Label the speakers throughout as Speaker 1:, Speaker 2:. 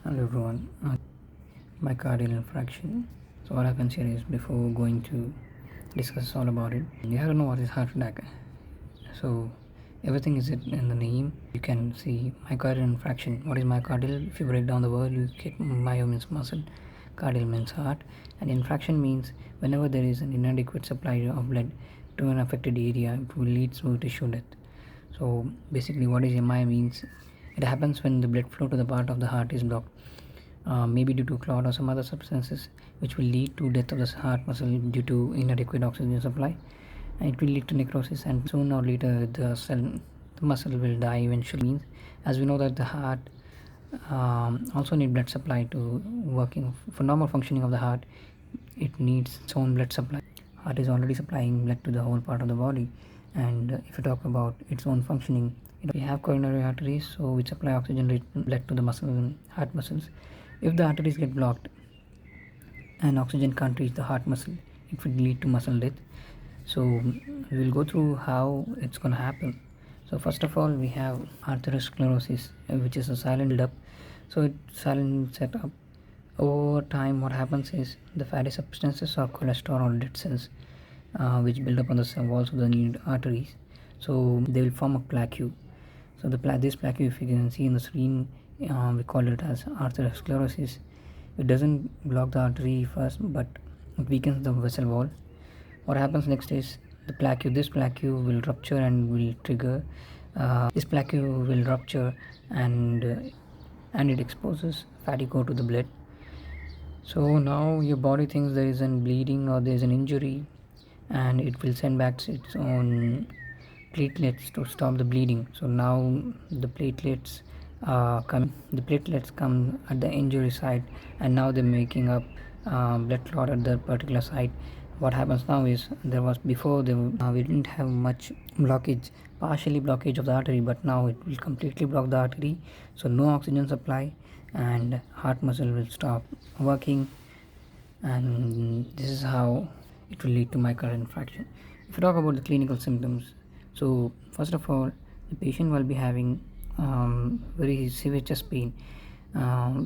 Speaker 1: Hello everyone, myocardial infraction. So what happens here is, before going to discuss all about it, you have to know what is heart attack. So everything is in the name. You can see myocardial infraction. What is myocardial? If you break down the word, you get myo means muscle, cardial means heart, and infraction means whenever there is an inadequate supply of blood to an affected area, it will lead to tissue death. So basically, what is MI means? It happens when the blood flow to the part of the heart is blocked, maybe due to clot or some other substances, which will lead to death of the heart muscle due to inadequate oxygen supply, and it will lead to necrosis, and sooner or later the muscle will die eventually. Means, as we know that the heart also need blood supply to working for normal functioning of the heart. It needs its own blood supply. Heart is already supplying blood to the whole part of the body, and if you talk about its own functioning, we have coronary arteries, so which supply oxygen rich blood to the heart muscles. If the arteries get blocked and oxygen can't reach the heart muscle, it will lead to muscle death. So we will go through how it's going to happen. So first of all, we have arteriosclerosis, which is a silent build-up. So it's silent setup. Over time, what happens is the fatty substances or cholesterol or dead cells, which build up on the walls of the needed arteries. So they will form a plaque. So this plaque, if you can see in the screen, we call it as arteriosclerosis. It doesn't block the artery first, but it weakens the vessel wall. What happens next is this plaque will rupture and will trigger. This plaque will rupture, and it exposes fatty core to the blood. So now your body thinks there is an bleeding or there is an injury, and it will send back its own platelets to stop the bleeding. So now the platelets come at the injury site, and now they're making up blood clot at the particular site. What happens now is, there was before we didn't have much blockage, partially blockage of the artery, but now it will completely block the artery, so no oxygen supply, and heart muscle will stop working, and this is how it will lead to myocardial infarction. If you talk about the clinical symptoms, so first of all, the patient will be having very severe chest pain,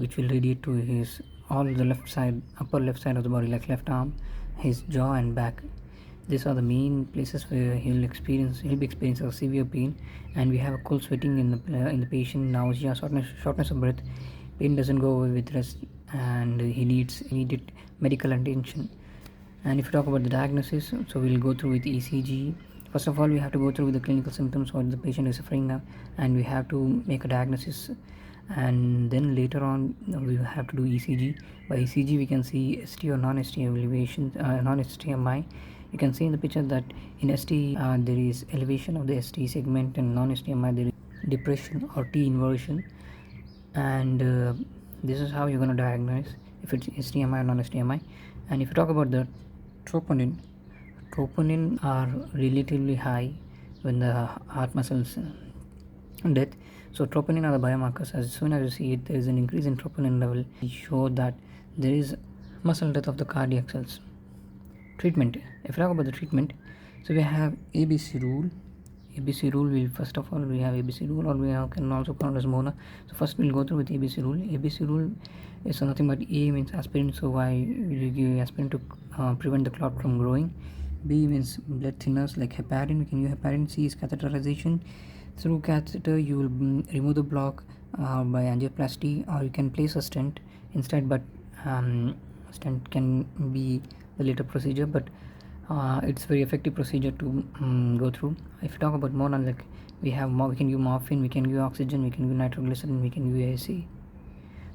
Speaker 1: which will radiate to his all the upper left side of the body, like left arm, his jaw and back. These are the main places where he'll be experiencing severe pain, and we have a cold sweating in the patient, nausea, shortness of breath. Pain doesn't go away with rest, and he needs immediate medical attention. And if you talk about the diagnosis, so we'll go through with ECG. First of all, we have to go through with the clinical symptoms what the patient is suffering now, and we have to make a diagnosis, and then later on we will have to do ECG. By ECG, we can see ST or non-ST elevation, non-ST MI. You can see in the picture that in ST there is elevation of the ST segment, and non-ST MI there is depression or T inversion, and this is how you're going to diagnose if it's STMI or non-STMI. And if you talk about the troponin are relatively high when the heart muscles death. So troponin are the biomarkers. As soon as you see it, there is an increase in troponin level. It shows that there is muscle death of the cardiac cells. Treatment. If you talk about the treatment, so we have ABC rule. ABC rule will, first of all, we have ABC rule, or can also call it as MONA. So first we'll go through with ABC rule. ABC rule is nothing but A means aspirin, so why will you give aspirin to prevent the clot from growing. B means blood thinners like heparin, we can use heparin. C is catheterization. Through catheter you will remove the block by angioplasty, or you can place a stent instead, but stent can be the later procedure, but it's very effective procedure to go through. If you talk about MONA, like we can use morphine, we can use oxygen, we can use nitroglycerin, we can use ASA.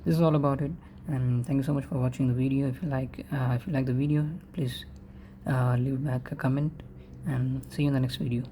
Speaker 1: This is all about it, and thank you so much for watching the video. If you like the video, please leave back a comment, and see you in the next video.